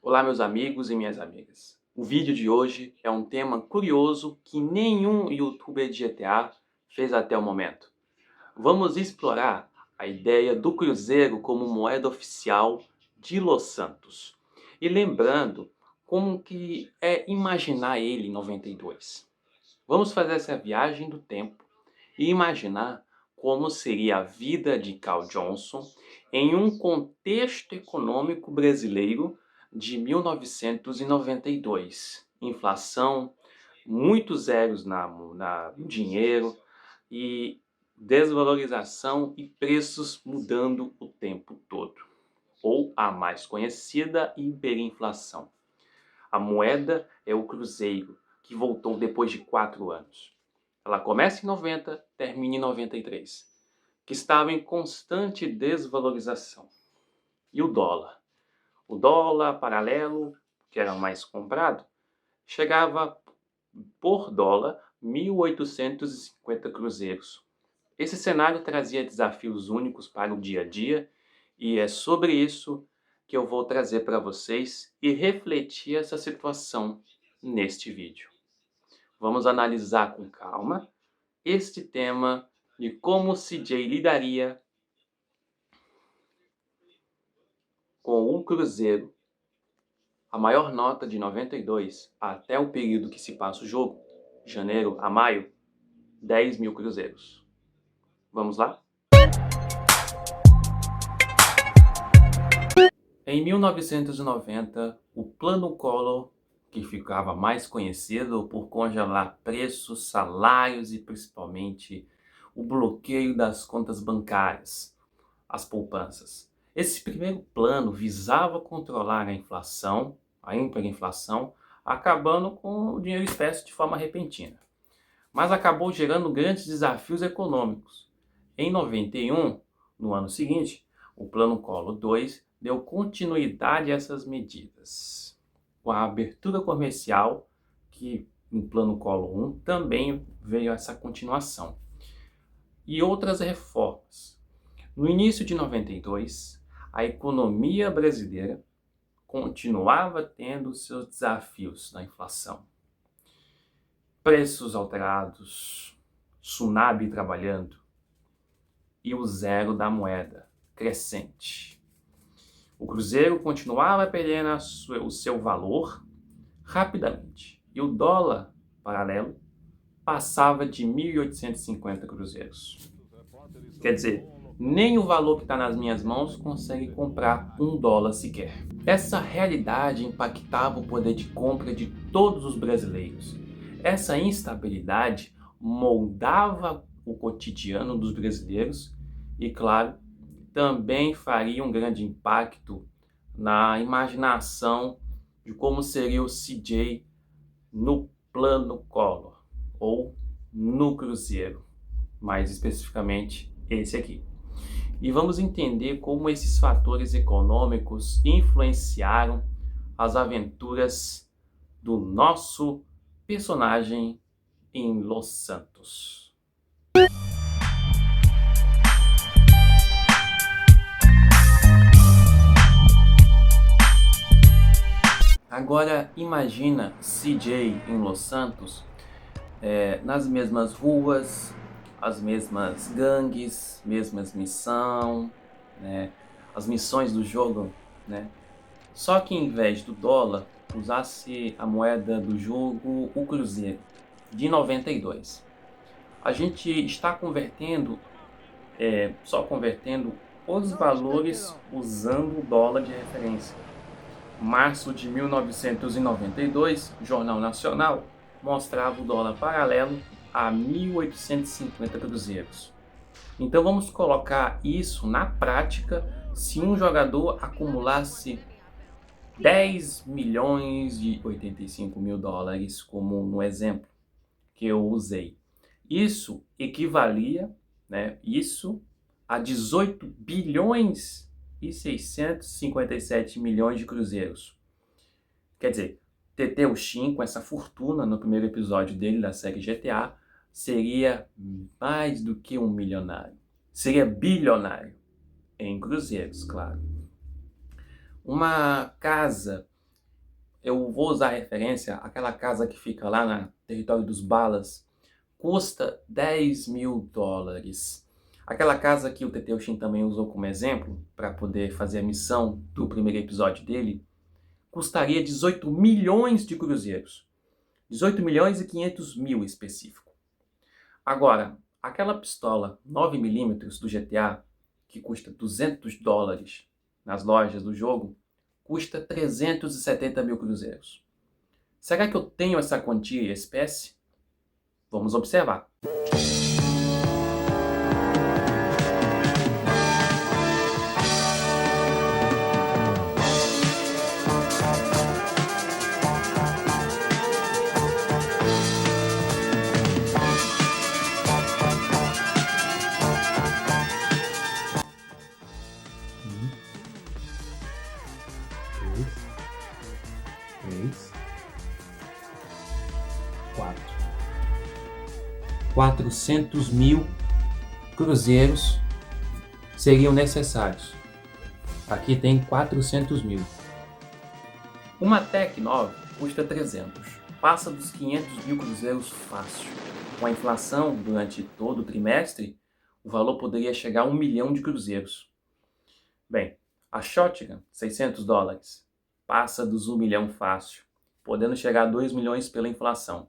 Olá, meus amigos e minhas amigas. O vídeo de hoje é um tema curioso que nenhum youtuber de GTA fez até o momento. Vamos explorar a ideia do Cruzeiro como moeda oficial de Los Santos. E lembrando como que é imaginar ele em 92. Vamos fazer essa viagem do tempo e imaginar como seria a vida de Carl Johnson em um contexto econômico brasileiro de 1992. Inflação, muitos zeros no dinheiro e desvalorização e preços mudando o tempo todo. Ou a mais conhecida hiperinflação. A moeda é o Cruzeiro, que voltou depois de 4 anos. Ela começa em 90, termina em 93, que estava em constante desvalorização. E o dólar? O dólar paralelo, que era mais comprado, chegava por dólar 1.850 cruzeiros. Esse cenário trazia desafios únicos para o dia a dia e é sobre isso que eu vou trazer para vocês e refletir essa situação neste vídeo. Vamos analisar com calma este tema de como o CJ lidaria com um cruzeiro, a maior nota de 92 até o período que se passa o jogo, janeiro a maio, 10 mil cruzeiros. Vamos lá? Em 1990, o Plano Collor, que ficava mais conhecido por congelar preços, salários e principalmente o bloqueio das contas bancárias, as poupanças. Esse primeiro plano visava controlar a inflação, a hiperinflação, acabando com o dinheiro espécie de forma repentina. Mas acabou gerando grandes desafios econômicos. Em 91, no ano seguinte, o Plano Collor 2 deu continuidade a essas medidas. Com a abertura comercial, que no Plano Collor 1 também veio essa continuação. E outras reformas. No início de 92, a economia brasileira continuava tendo seus desafios na inflação. Preços alterados, tsunami trabalhando e o zero da moeda crescente. O cruzeiro continuava perdendo o seu valor rapidamente e o dólar paralelo passava de 1.850 cruzeiros. Quer dizer, nem o valor que está nas minhas mãos consegue comprar $1 sequer. Essa realidade impactava o poder de compra de todos os brasileiros. Essa instabilidade moldava o cotidiano dos brasileiros e, claro, também faria um grande impacto na imaginação de como seria o CJ no Plano Collor ou no Cruzeiro, mais especificamente esse aqui. E vamos entender como esses fatores econômicos influenciaram as aventuras do nosso personagem em Los Santos. Agora imagina CJ em Los Santos, nas mesmas ruas, as mesmas gangues, mesmas missões, né? As missões do jogo, né? Só que em vez do dólar, usasse a moeda do jogo, o Cruzeiro, de 92. A gente está convertendo, só convertendo os valores usando o dólar de referência. Março de 1992, Jornal Nacional mostrava o dólar paralelo a 1.850 cruzeiros. Então vamos colocar isso na prática se um jogador acumulasse 10 milhões e 85 mil dólares, como no exemplo que eu usei. Isso equivalia, isso a 18 bilhões e 657 milhões de cruzeiros. Quer dizer, TT Ushim, com essa fortuna no primeiro episódio dele da série GTA, seria mais do que um milionário. Seria bilionário, em cruzeiros, claro. Uma casa eu vou usar a referência, aquela casa que fica lá no território dos Balas, custa 10 mil dólares. Aquela casa que o Teteuchin também usou como exemplo, para poder fazer a missão do primeiro episódio dele, custaria 18 milhões de cruzeiros. 18 milhões e 500 mil específico. Agora, aquela pistola 9mm do GTA, que custa 200 dólares nas lojas do jogo, custa 370 mil cruzeiros. Será que eu tenho essa quantia em espécie? Vamos observar. Três, 4. 400 mil cruzeiros seriam necessários. Aqui tem 400 mil. Uma Tech 9 custa 300. Passa dos 500 mil cruzeiros fácil. Com a inflação durante todo o trimestre, o valor poderia chegar a 1 milhão de cruzeiros. Bem, a Shotgun, 600 dólares, passa dos 1 milhão fácil, podendo chegar a 2 milhões pela inflação.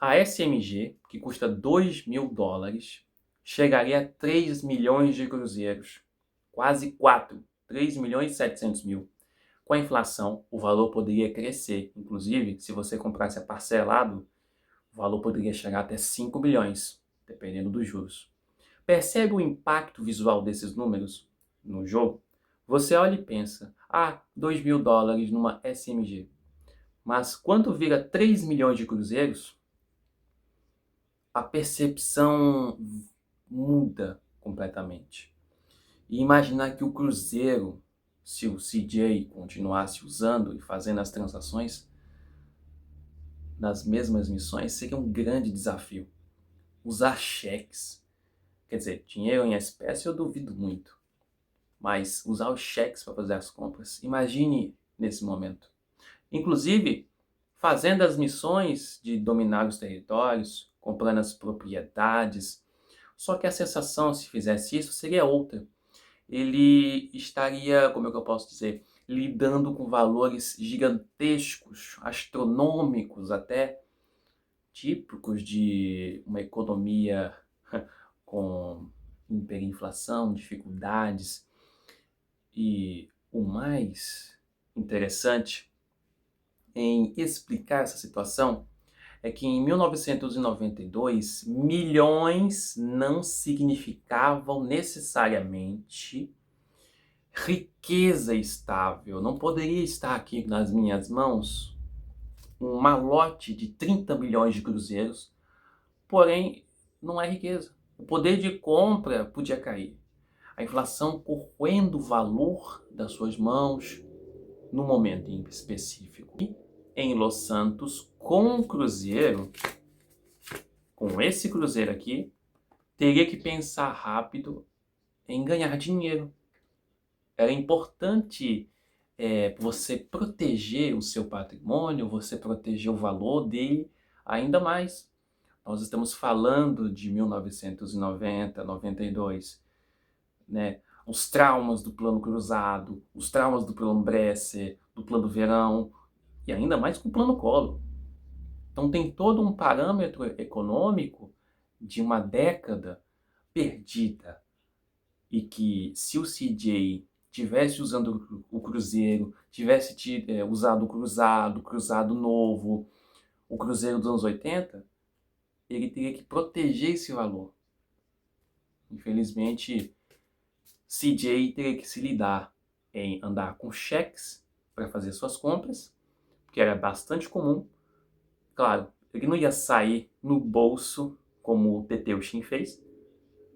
A SMG, que custa 2 mil dólares, chegaria a 3 milhões de cruzeiros. Quase 4, 3 milhões e 700 mil. Com a inflação, o valor poderia crescer. Inclusive, se você comprasse parcelado, o valor poderia chegar até 5 milhões, dependendo dos juros. Percebe o impacto visual desses números no jogo? Você olha e pensa, 2 mil dólares numa SMG. Mas quando vira 3 milhões de cruzeiros, a percepção muda completamente. E imaginar que o cruzeiro, se o CJ continuasse usando e fazendo as transações nas mesmas missões, seria um grande desafio. Usar cheques, quer dizer, dinheiro em espécie eu duvido muito, mas usar os cheques para fazer as compras, imagine nesse momento. Inclusive, fazendo as missões de dominar os territórios, comprando as propriedades, só que a sensação, se fizesse isso, seria outra. Ele estaria, como é que eu posso dizer, lidando com valores gigantescos, astronômicos até, típicos de uma economia com hiperinflação, dificuldades. E o mais interessante em explicar essa situação é que em 1992, milhões não significavam necessariamente riqueza estável. Não poderia estar aqui nas minhas mãos um malote de 30 milhões de cruzeiros, porém não é riqueza. O poder de compra podia cair. A inflação corroendo o valor das suas mãos no momento em específico. E em Los Santos, com o cruzeiro, com esse cruzeiro aqui, teria que pensar rápido em ganhar dinheiro. Era importante você proteger o seu patrimônio, você proteger o valor dele ainda mais. Nós estamos falando de 1990, 92, né? Os traumas do plano cruzado, os traumas do plano Bresser, do plano Verão, e ainda mais com o plano Collor. Então tem todo um parâmetro econômico de uma década perdida. E que se o CJ tivesse usando o cruzeiro, tivesse usado o cruzado novo, o cruzeiro dos anos 80, ele teria que proteger esse valor. Infelizmente, CJ teria que se lidar em andar com cheques para fazer suas compras, que era bastante comum. Claro, ele não ia sair no bolso, como o Teteuchin fez,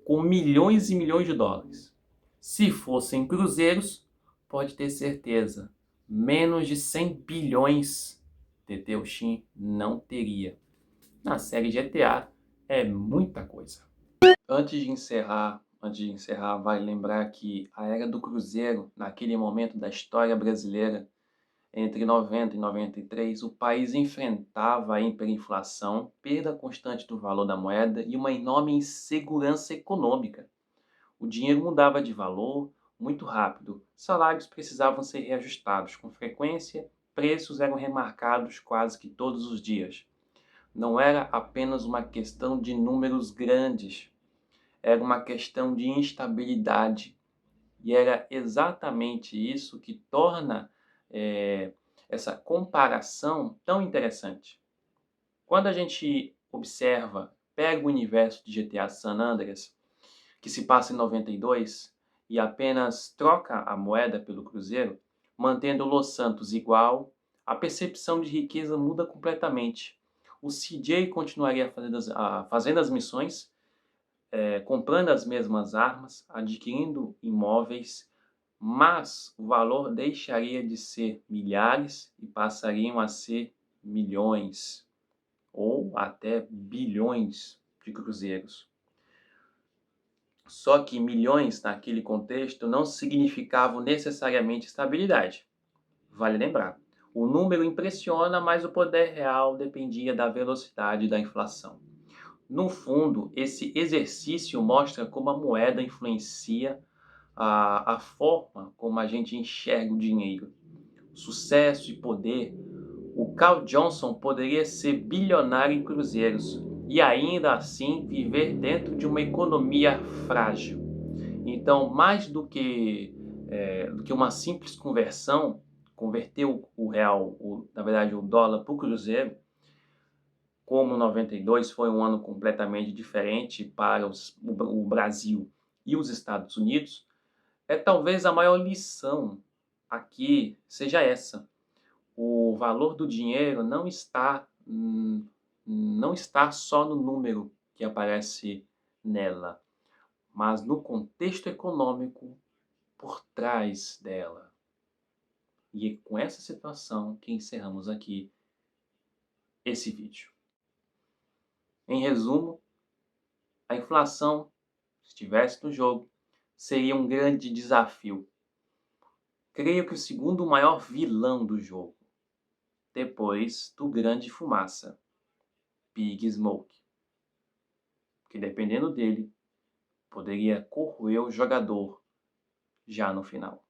com milhões e milhões de dólares. Se fossem cruzeiros, pode ter certeza, menos de 100 bilhões Teteuchin não teria. Na série GTA é muita coisa. Antes de encerrar, vale lembrar que a era do cruzeiro, naquele momento da história brasileira, entre 90 e 93, o país enfrentava a hiperinflação, perda constante do valor da moeda e uma enorme insegurança econômica. O dinheiro mudava de valor muito rápido, salários precisavam ser reajustados com frequência, preços eram remarcados quase que todos os dias. Não era apenas uma questão de números grandes, era uma questão de instabilidade. E era exatamente isso que torna essa comparação tão interessante. Quando a gente observa, pega o universo de GTA San Andreas, que se passa em 92, e apenas troca a moeda pelo Cruzeiro, mantendo Los Santos igual, a percepção de riqueza muda completamente. O CJ continuaria fazendo as missões, comprando as mesmas armas, adquirindo imóveis, mas o valor deixaria de ser milhares e passariam a ser milhões ou até bilhões de cruzeiros. Só que milhões naquele contexto não significavam necessariamente estabilidade. Vale lembrar, o número impressiona, mas o poder real dependia da velocidade da inflação. No fundo, esse exercício mostra como a moeda influencia a forma como a gente enxerga o dinheiro. Sucesso e poder. O Carl Johnson poderia ser bilionário em cruzeiros e ainda assim viver dentro de uma economia frágil. Então, mais do que uma simples conversão, converter o real, na verdade o dólar para o cruzeiro, como 92 foi um ano completamente diferente para o Brasil e os Estados Unidos, talvez a maior lição aqui seja essa. O valor do dinheiro não está só no número que aparece nela, mas no contexto econômico por trás dela. E é com essa situação que encerramos aqui esse vídeo. Em resumo, a inflação, se estivesse no jogo, seria um grande desafio. Creio que o segundo maior vilão do jogo, depois do Grande Fumaça, Big Smoke, que dependendo dele, poderia corroer o jogador já no final.